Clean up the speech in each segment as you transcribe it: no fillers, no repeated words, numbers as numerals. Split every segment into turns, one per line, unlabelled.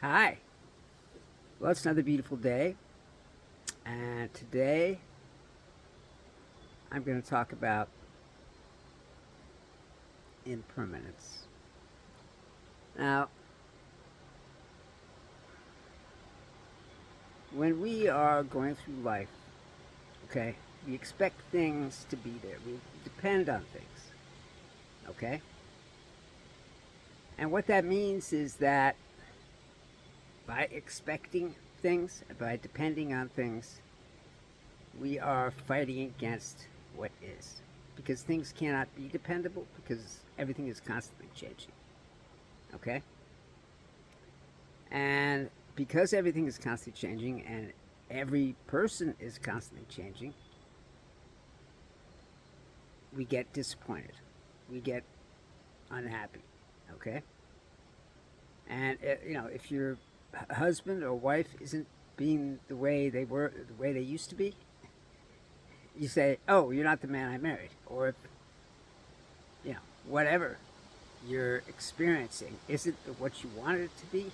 Hi. Well, it's another beautiful day, and today I'm going to talk about impermanence. Now, when we are going through life, okay, we expect things to be there. We depend on things, okay? And what that means is that by expecting things, by depending on things, we are fighting against what is. Because things cannot be dependable because everything is constantly changing, okay? And because everything is constantly changing and every person is constantly changing, we get disappointed. We get unhappy. Okay? And, if your husband or wife isn't being the way they used to be, you say, oh, you're not the man I married. Or if, whatever you're experiencing isn't what you wanted it to be,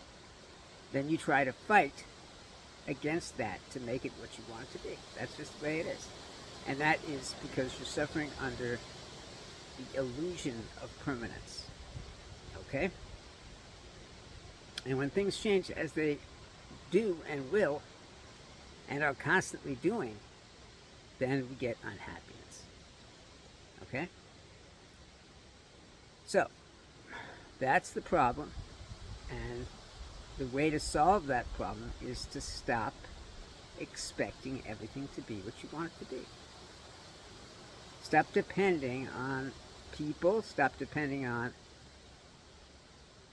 then you try to fight against that to make it what you want it to be. That's just the way it is. And that is because you're suffering under the illusion of permanence. Okay? And when things change as they do and will and are constantly doing, then we get unhappiness. Okay? So, that's the problem. And the way to solve that problem is to stop expecting everything to be what you want it to be. Stop depending on people, stop depending on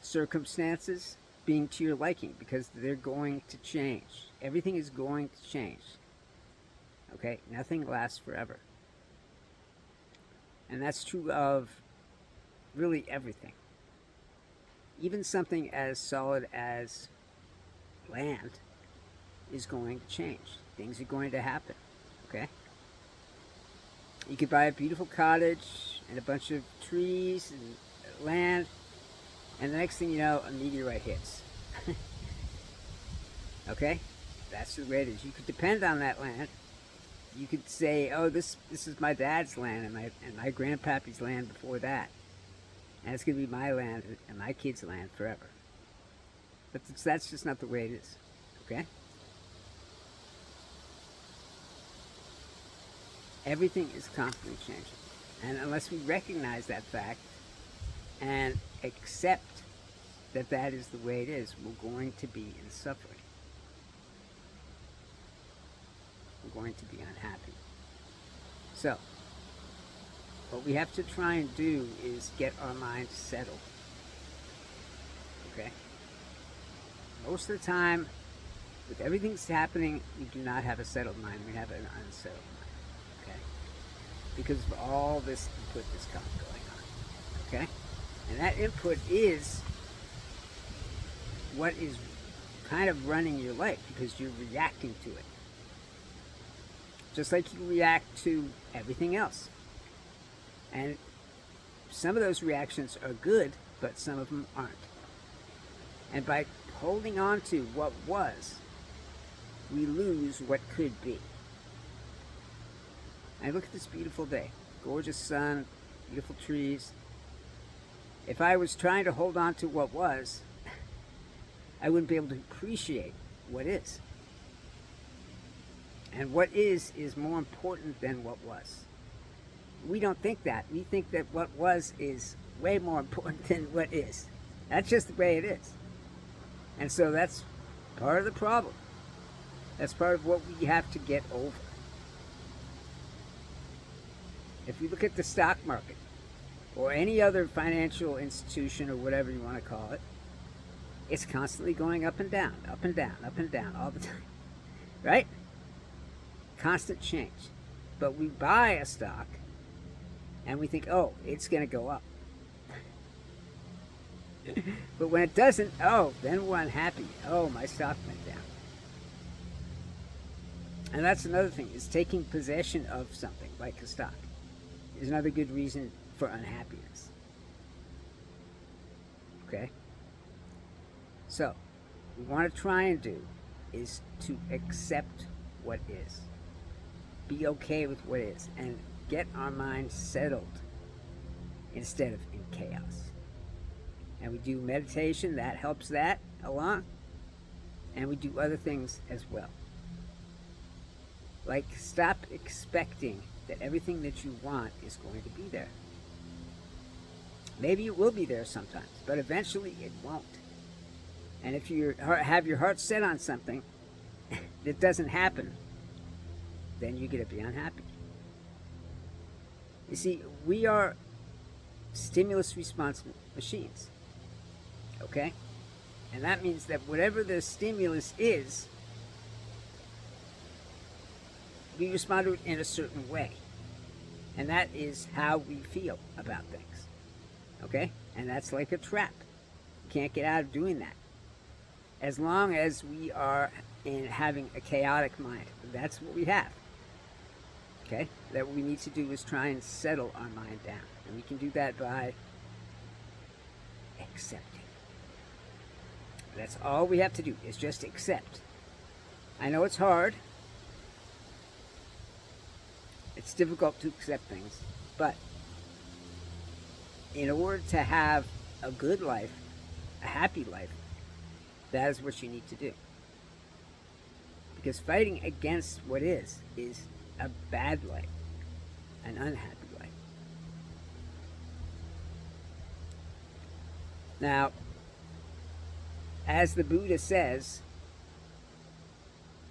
circumstances being to your liking because they're going to change. Everything is going to change. Okay? Nothing lasts forever. And that's true of really everything. Even something as solid as land is going to change. Things are going to happen. Okay? You could buy a beautiful cottage and a bunch of trees and land, and the next thing you know, a meteorite hits. Okay? That's the way it is. You could depend on that land. You could say, oh, this is my dad's land and my grandpappy's land before that. And it's going to be my land and my kids' land forever. But that's just not the way it is. Okay? Everything is constantly changing. And unless we recognize that fact and accept that that is the way it is, we're going to be in suffering. We're going to be unhappy. So, what we have to try and do is get our minds settled. Okay? Most of the time, with everything that's happening, we do not have a settled mind. We have an unsettled mind. Okay? Because of all this input that's going on. Okay? And that input is what is kind of running your life because you're reacting to it. Just like you react to everything else. And some of those reactions are good, but some of them aren't. And by holding on to what was, we lose what could be. And look at this beautiful day. Gorgeous sun, beautiful trees. If I was trying to hold on to what was, I wouldn't be able to appreciate what is. And what is more important than what was. We don't think that. We think that what was is way more important than what is. That's just the way it is. And so that's part of the problem. That's part of what we have to get over. If you look at the stock market or any other financial institution or whatever you want to call it, it's constantly going up and down, up and down, up and down all the time. Right? Constant change. But we buy a stock and we think, oh, it's going to go up. But when it doesn't, oh, then we're unhappy. Oh, my stock went down. And that's another thing, is taking possession of something like a stock is another good reason for unhappiness. Okay? So, we want to try and do is to accept what is, be okay with what is, and get our minds settled instead of in chaos. And we do meditation, that helps that along, and we do other things as well. Like, stop expecting that everything that you want is going to be there. Maybe it will be there sometimes, but eventually it won't. And if you have your heart set on something that doesn't happen, then you're going to be unhappy. You see, we are stimulus response machines. Okay? And that means that whatever the stimulus is, we respond to it in a certain way. And that is how we feel about things. Okay? And that's like a trap. You can't get out of doing that. As long as we are in having a chaotic mind. That's what we have. Okay? That what we need to do is try and settle our mind down. And we can do that by accepting. That's all we have to do, is just accept. I know it's hard. It's difficult to accept things. But in order to have a good life, a happy life, that is what you need to do. Because fighting against what is a bad life, an unhappy life. Now, as the Buddha says,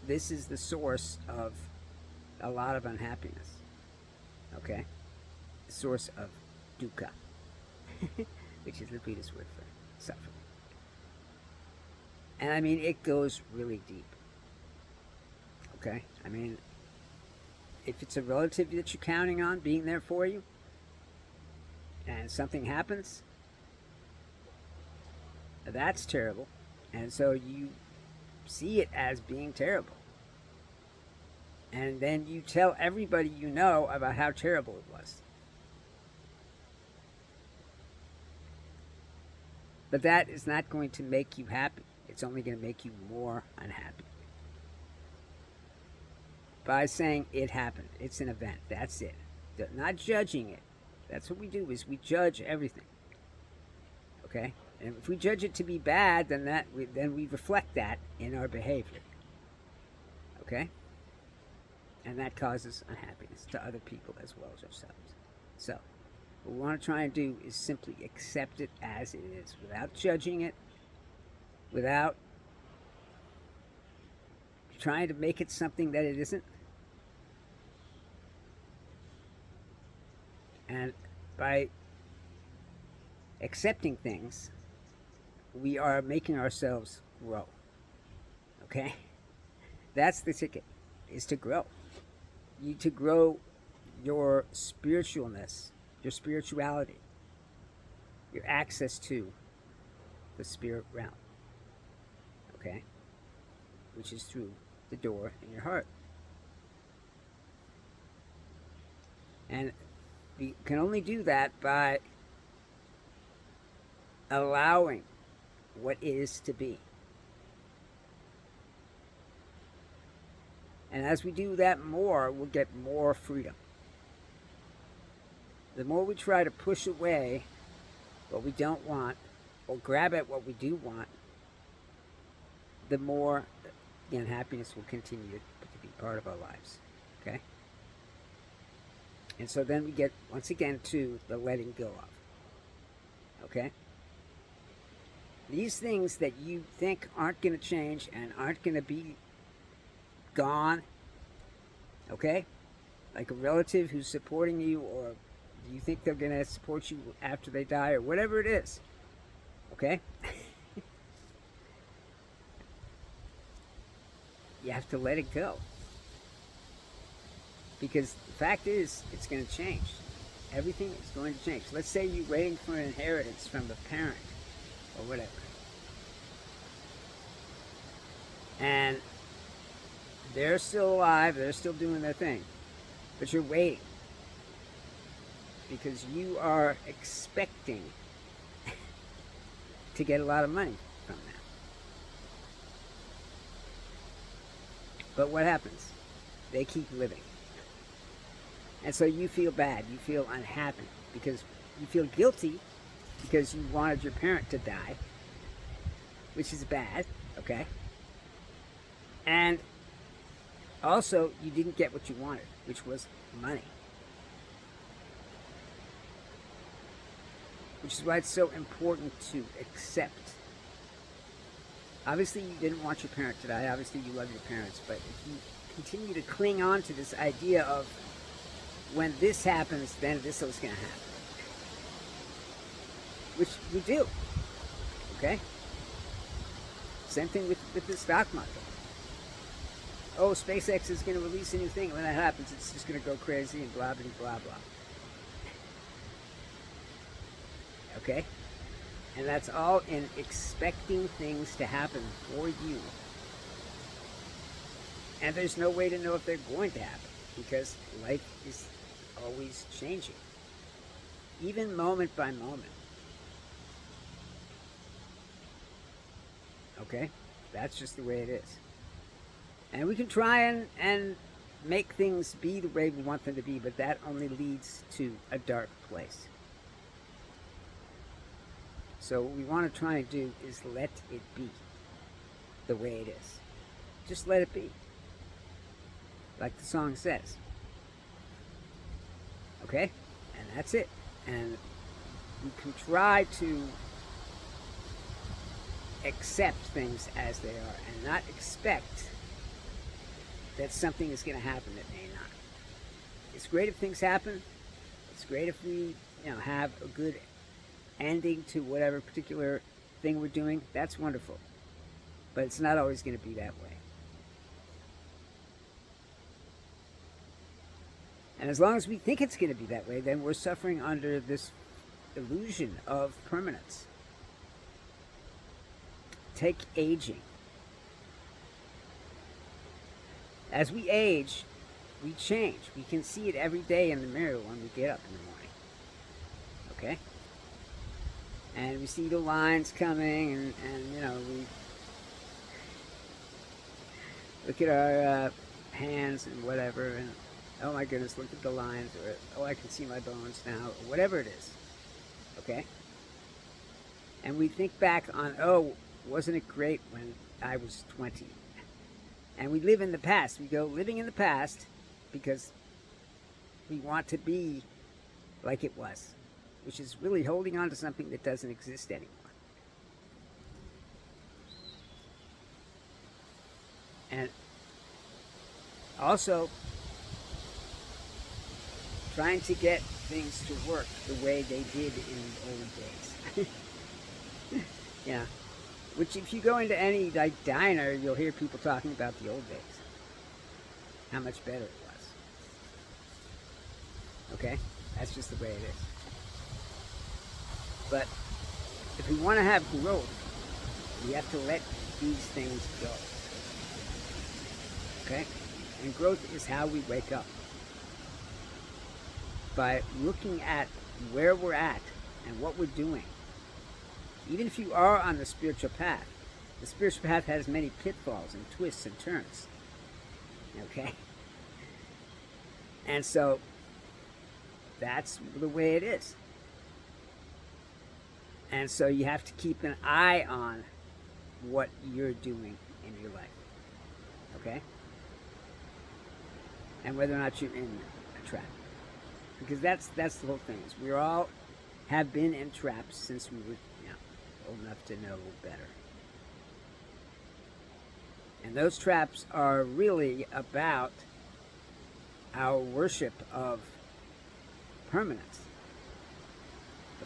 this is the source of a lot of unhappiness. Okay? The source of dukkha, which is the Buddhist word for suffering. And I mean, it goes really deep. Okay? I mean, if it's a relative that you're counting on being there for you, and something happens, that's terrible. And so you see it as being terrible. And then you tell everybody you know about how terrible it was. But that is not going to make you happy. It's only going to make you more unhappy. By saying it happened, it's an event, that's it. Not judging it. That's what we do, is we judge everything. Okay? And if we judge it to be bad, then we reflect that in our behavior. Okay? And that causes unhappiness to other people as well as ourselves. So, what we want to try and do is simply accept it as it is, without judging it, without trying to make it something that it isn't. And by accepting things, we are making ourselves grow. Okay? That's the ticket, is to grow. You need to grow your spiritualness, your spirituality, your access to the spirit realm. Okay? Which is through the door in your heart. And we can only do that by allowing what is to be. And as we do that more, we'll get more freedom. The more we try to push away what we don't want, or grab at what we do want, the more the unhappiness will continue to be part of our lives. Okay? And so then we get, once again, to the letting go of. Okay? These things that you think aren't going to change and aren't going to be gone, okay? Like a relative who's supporting you, or you think they're going to support you after they die, or whatever it is, okay? You have to let it go. Because the fact is, it's going to change. Everything is going to change. Let's say you're waiting for an inheritance from a parent, or whatever. And they're still alive, they're still doing their thing. But you're waiting. Because you are expecting to get a lot of money from them. But what happens? They keep living. And so you feel bad. You feel unhappy because you feel guilty because you wanted your parent to die, which is bad, okay? And also, you didn't get what you wanted, which was money. Which is why it's so important to accept. Obviously, you didn't want your parent to die. Obviously, you love your parents. But if you continue to cling on to this idea of when this happens, then this is going to happen. Which we do. Okay? Same thing with the stock market. Oh, SpaceX is going to release a new thing. When that happens, it's just going to go crazy and blah, blah, blah, blah. Okay? And that's all in expecting things to happen for you. And there's no way to know if they're going to happen because life is always changing. Even moment by moment. Okay? That's just the way it is. And we can try and make things be the way we want them to be, but that only leads to a dark place. So what we want to try and do is let it be the way it is. Just let it be. Like the song says. Okay? And that's it. And we can try to accept things as they are and not expect that something is going to happen that may not. It's great if things happen. It's great if we, have a good ending to whatever particular thing we're doing. That's wonderful. But it's not always going to be that way. And as long as we think it's going to be that way, then we're suffering under this illusion of permanence. Take aging. As we age, we change. We can see it every day in the mirror when we get up in the morning. Okay? And we see the lines coming, and we look at our hands and whatever, and oh my goodness, look at the lines, or oh, I can see my bones now, or whatever it is. Okay? And we think back on, oh, wasn't it great when I was 20? And we live in the past. We go living in the past because we want to be like it was, which is really holding on to something that doesn't exist anymore. And also trying to get things to work the way they did in the old days. Yeah. Which, if you go into any diner, you'll hear people talking about the old days. How much better it was. Okay? That's just the way it is. But if we want to have growth, we have to let these things go. Okay? And growth is how we wake up. By looking at where we're at and what we're doing. Even if you are on the spiritual path, the spiritual path has many pitfalls and twists and turns. Okay? And so, that's the way it is. And so you have to keep an eye on what you're doing in your life. Okay? And whether or not you're in a trap. Because that's the whole thing. Is we all have been in traps since we were old enough to know better. And those traps are really about our worship of permanence.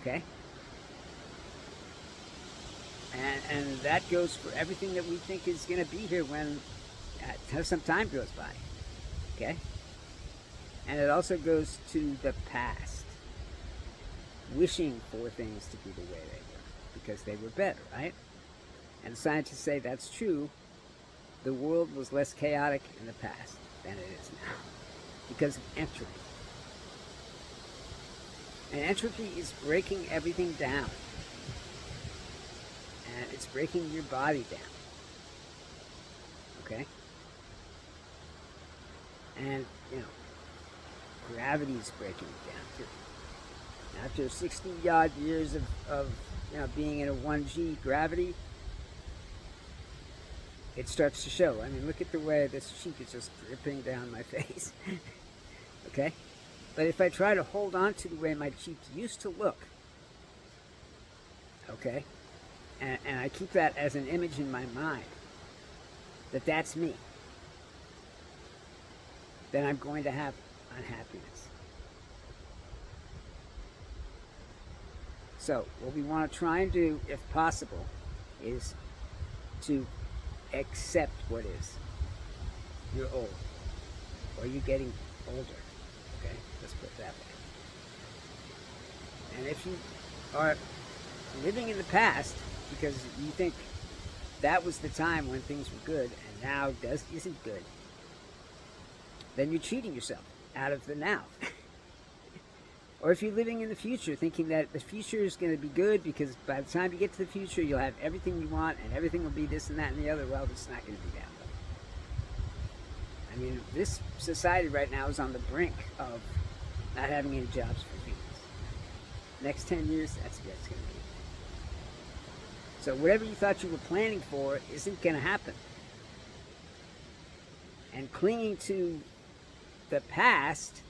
Okay? And that goes for everything that we think is going to be here when some time goes by. Okay? And it also goes to the past. Wishing for things to be the way they were. Because they were better, right? And scientists say that's true. The world was less chaotic in the past than it is now. Because of entropy. And entropy is breaking everything down. And it's breaking your body down. Okay? And, gravity is breaking it down too. After 60 odd years of being in a 1G gravity, it starts to show. I mean, look at the way this cheek is just dripping down my face. Okay? But if I try to hold on to the way my cheek used to look, okay, and I keep that as an image in my mind, that's me, then I'm going to have unhappiness. So what we want to try and do, if possible, is to accept what is. You're old, or you're getting older. Okay, let's put it that way. And if you are living in the past because you think that was the time when things were good and now isn't good, then you're cheating yourself out of the now. Or if you're living in the future thinking that the future is going to be good because by the time you get to the future you'll have everything you want and everything will be this and that and the other, well, it's not going to be that way. I mean, this society right now is on the brink of not having any jobs for humans. Next 10 years, that's what it's going to be. So whatever you thought you were planning for isn't going to happen. And clinging to the past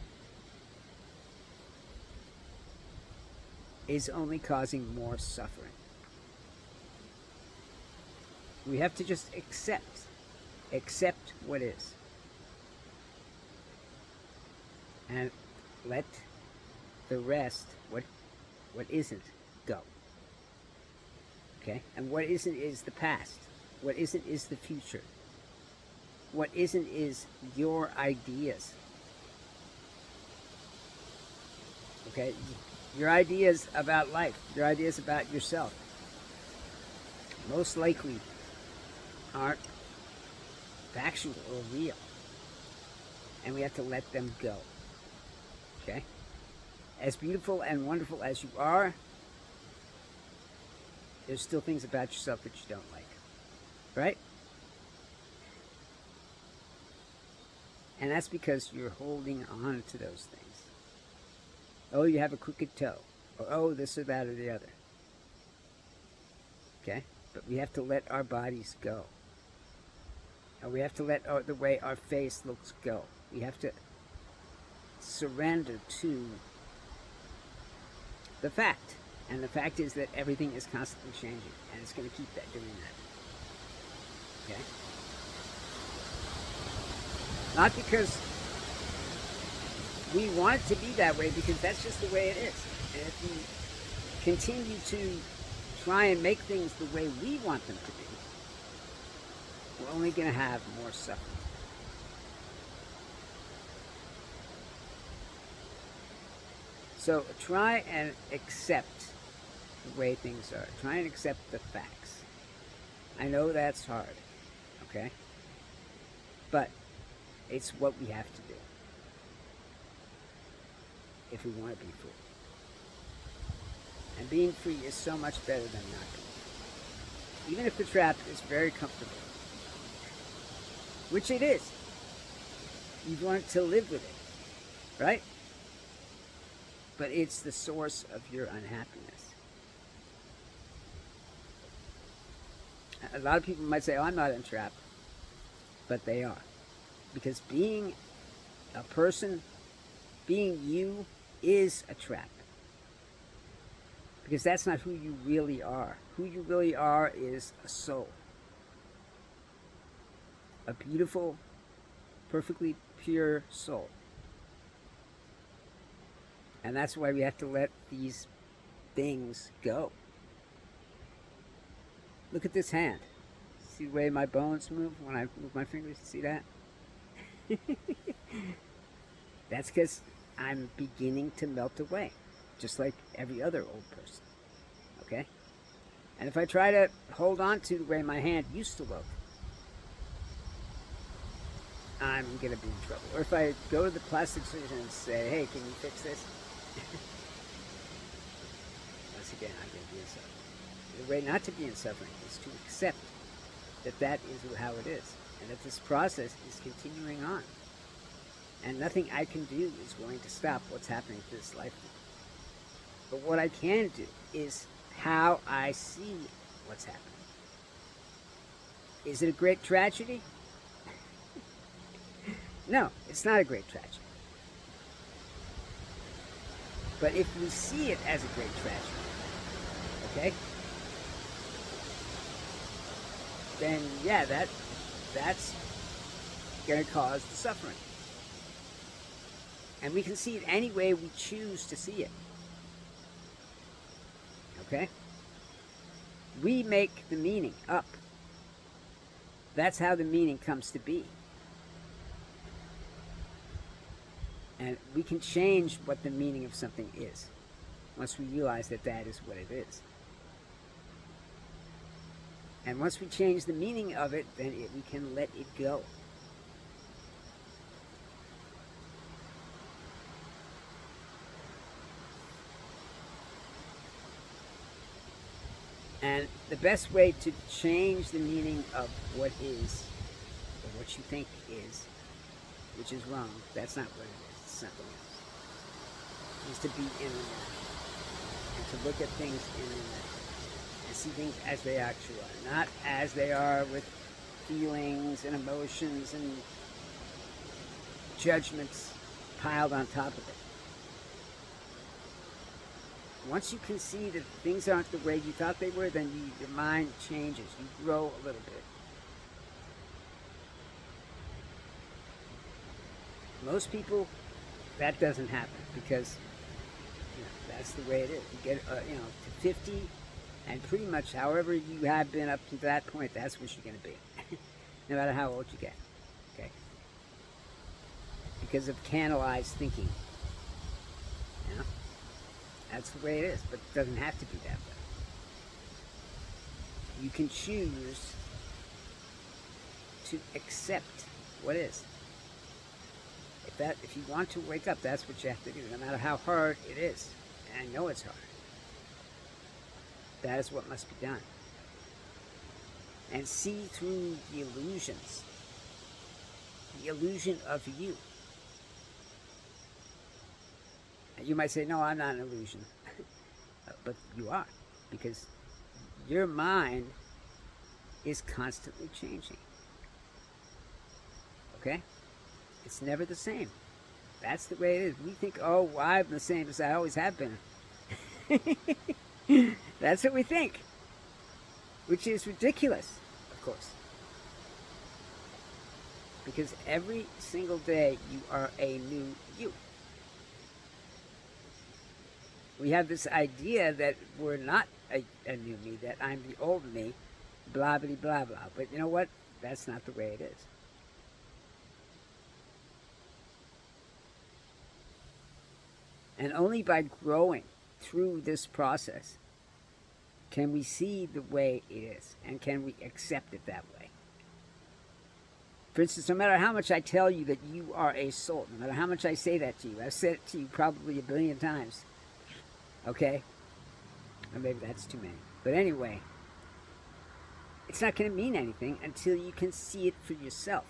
is only causing more suffering. We have to just accept what is. And let the rest, what isn't, go. Okay? And what isn't is the past. What isn't is the future. What isn't is your ideas. Okay? Your ideas about life, your ideas about yourself, most likely aren't factual or real. And we have to let them go. Okay? As beautiful and wonderful as you are, there's still things about yourself that you don't like. Right? And that's because you're holding on to those things. Oh, you have a crooked toe. Or, oh, this or that or the other. Okay? But we have to let our bodies go. And we have to let the way our face looks go. We have to surrender to the fact. And the fact is that everything is constantly changing. And it's going to keep doing that. Okay? Not because we want it to be that way, because that's just the way it is. And if we continue to try and make things the way we want them to be, we're only going to have more suffering. So try and accept the way things are. Try and accept the facts. I know that's hard, okay? But it's what we have to do if we want to be free. And being free is so much better than not being. Even if the trap is very comfortable, which it is. You've learned to live with it, right? But it's the source of your unhappiness. A lot of people might say, oh, I'm not entrapped. But they are. Because being a person, being you, is a trap. Because that's not who you really are. Who you really are is a soul. A beautiful, perfectly pure soul. And that's why we have to let these things go. Look at this hand. See the way my bones move when I move my fingers? See that? That's because I'm beginning to melt away, just like every other old person. Okay? And if I try to hold on to the way my hand used to look, I'm going to be in trouble. Or if I go to the plastic surgeon and say, hey, can you fix this? Once again, I'm going to be in suffering. The way not to be in suffering is to accept that that is how it is. And that this process is continuing on. And nothing I can do is going to stop what's happening to this life. But what I can do is how I see what's happening. Is it a great tragedy? No, it's not a great tragedy. But if we see it as a great tragedy, okay, then yeah, that's going to cause the suffering. And we can see it any way we choose to see it. Okay? We make the meaning up. That's how the meaning comes to be. And we can change what the meaning of something is once we realize that that is what it is. And once we change the meaning of it, then we can let it go. And the best way to change the meaning of what is, or what you think is, which is wrong, that's not what it is, it's something else, is to be in the now. And to look at things in the now. And see things as they actually are. Not as they are with feelings and emotions and judgments piled on top of it. Once you can see that things aren't the way you thought they were, then your mind changes. You grow a little bit. Most people, that doesn't happen because that's the way it is. You get to 50, and pretty much however you have been up to that point, that's what you're going to be, no matter how old you get. Okay, because of canalized thinking. That's the way it is, but it doesn't have to be that way. You can choose to accept what is. If you want to wake up, that's what you have to do, no matter how hard it is. And I know it's hard. That is what must be done. And see through the illusions. The illusion of you. You might say, no, I'm not an illusion. But you are. Because your mind is constantly changing. Okay? It's never the same. That's the way it is. We think, oh, well, I'm the same as I always have been. That's what we think. Which is ridiculous, of course. Because every single day you are a new you. We have this idea that we're not a new me, that I'm the old me, blah, blah, blah, blah. But you know what? That's not the way it is. And only by growing through this process can we see the way it is, and can we accept it that way. For instance, no matter how much I tell you that you are a soul, no matter how much I say that to you, I've said it to you probably a billion times. Okay? Or maybe that's too many. But anyway, it's not going to mean anything until you can see it for yourself.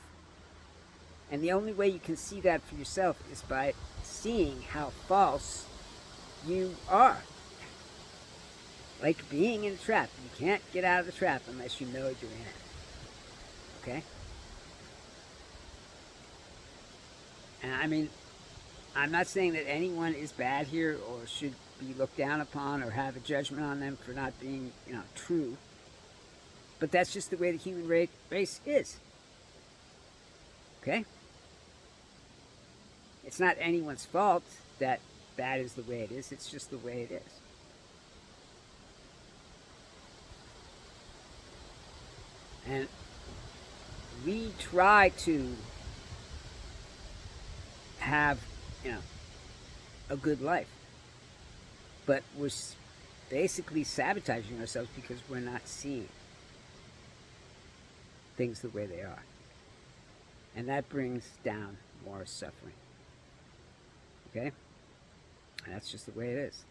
And the only way you can see that for yourself is by seeing how false you are. Like being in a trap. You can't get out of the trap unless you know you're in it. Okay? And I mean, I'm not saying that anyone is bad here or should be looked down upon or have a judgment on them for not being, true. But that's just the way the human race is. Okay? It's not anyone's fault that that is the way it is. It's just the way it is. And we try to have, a good life. But we're basically sabotaging ourselves because we're not seeing things the way they are. And that brings down more suffering. Okay? And that's just the way it is.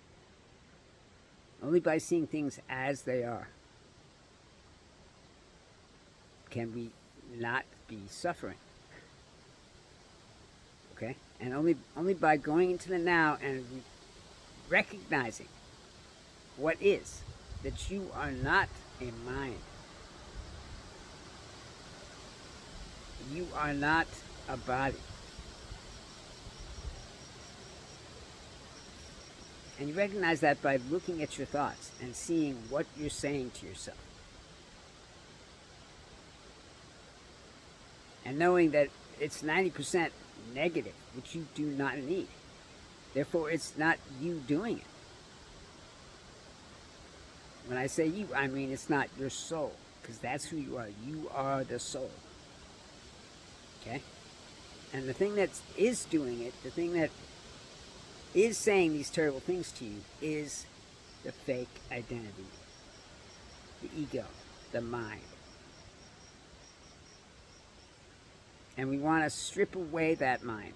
Only by seeing things as they are can we not be suffering. Okay? And only by going into the now and recognizing what is, that you are not a mind. You are not a body. And you recognize that by looking at your thoughts and seeing what you're saying to yourself. And knowing that it's 90% negative, which you do not need. Therefore, it's not you doing it. When I say you, I mean it's not your soul, because that's who you are. You are the soul. Okay? And the thing that is doing it, the thing that is saying these terrible things to you, is the fake identity, the ego, the mind. And we want to strip away that mind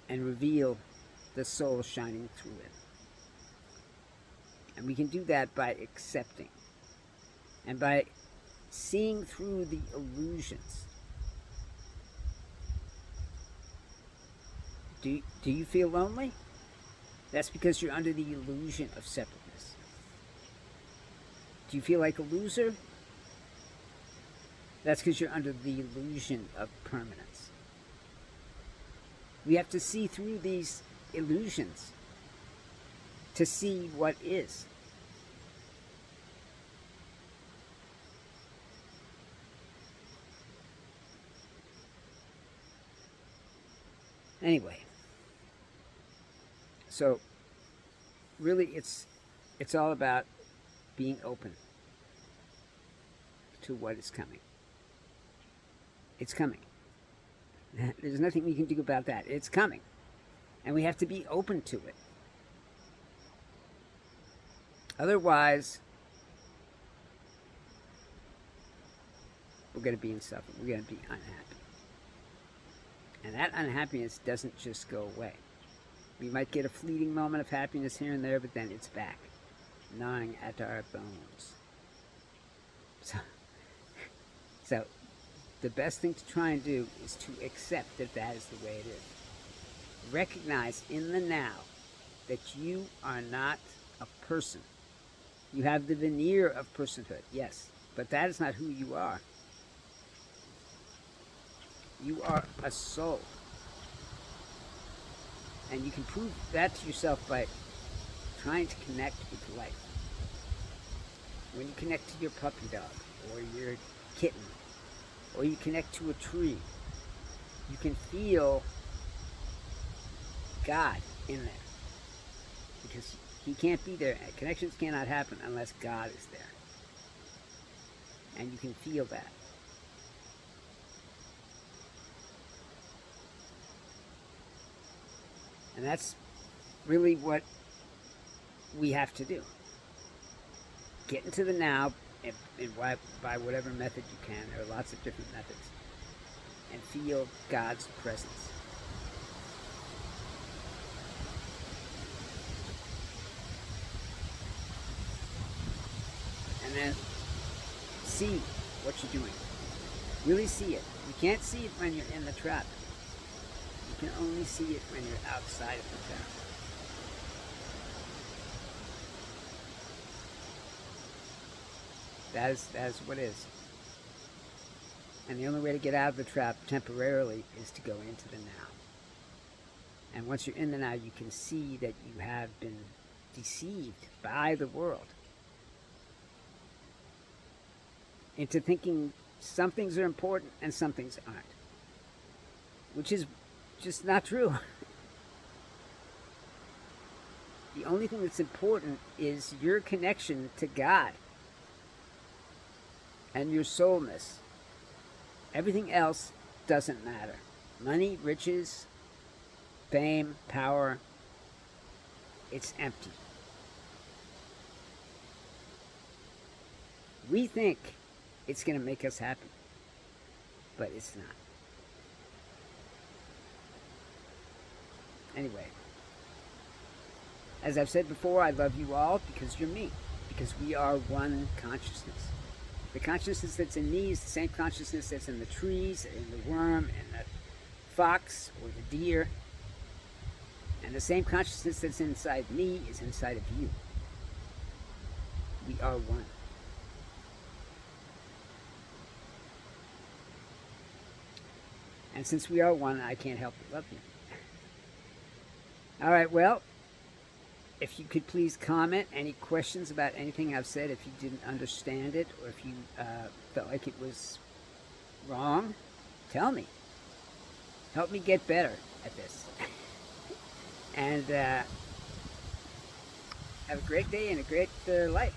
and reveal the soul shining through it. And we can do that by accepting and by seeing through the illusions. Do you feel lonely? That's because you're under the illusion of separateness. Do you feel like a loser? That's because you're under the illusion of permanence. We have to see through these illusions to see what is. Anyway, so really it's all about being open to what is coming. It's coming. There's nothing we can do about that. It's coming. And we have to be open to it. Otherwise, we're going to be in suffering. We're going to be unhappy. And that unhappiness doesn't just go away. We might get a fleeting moment of happiness here and there, but then it's back, gnawing at our bones. So the best thing to try and do is to accept that that is the way it is. Recognize in the now that you are not a person. You have the veneer of personhood, yes, but that is not who you are. You are a soul. And you can prove that to yourself by trying to connect with life. When you connect to your puppy dog, or your kitten, or you connect to a tree, you can feel God in there. Because he can't be there. Connections cannot happen unless God is there. And you can feel that. And that's really what we have to do. Get into the now by whatever method you can. There are lots of different methods. And feel God's presence. And then see what you're doing. Really see it. You can't see it when you're in the trap. You can only see it when you're outside of the trap. That is what is. And the only way to get out of the trap temporarily is to go into the now. And once you're in the now, you can see that you have been deceived by the world into thinking some things are important and some things aren't. Which is just not true. The only thing that's important is your connection to God and your soulness. Everything else doesn't matter. Money, riches, fame, power, it's empty. We think it's going to make us happy, but it's not. Anyway, as I've said before, I love you all because you're me, because we are one consciousness. The consciousness that's in me is the same consciousness that's in the trees, in the worm, and fox or the deer. And the same consciousness that's inside me is inside of you. We are one. And since we are one, I can't help but love you. All right, well, if you could please comment any questions about anything I've said, if you didn't understand it, or if you felt like it was wrong, tell me. Help me get better at this. And have a great day and a great life.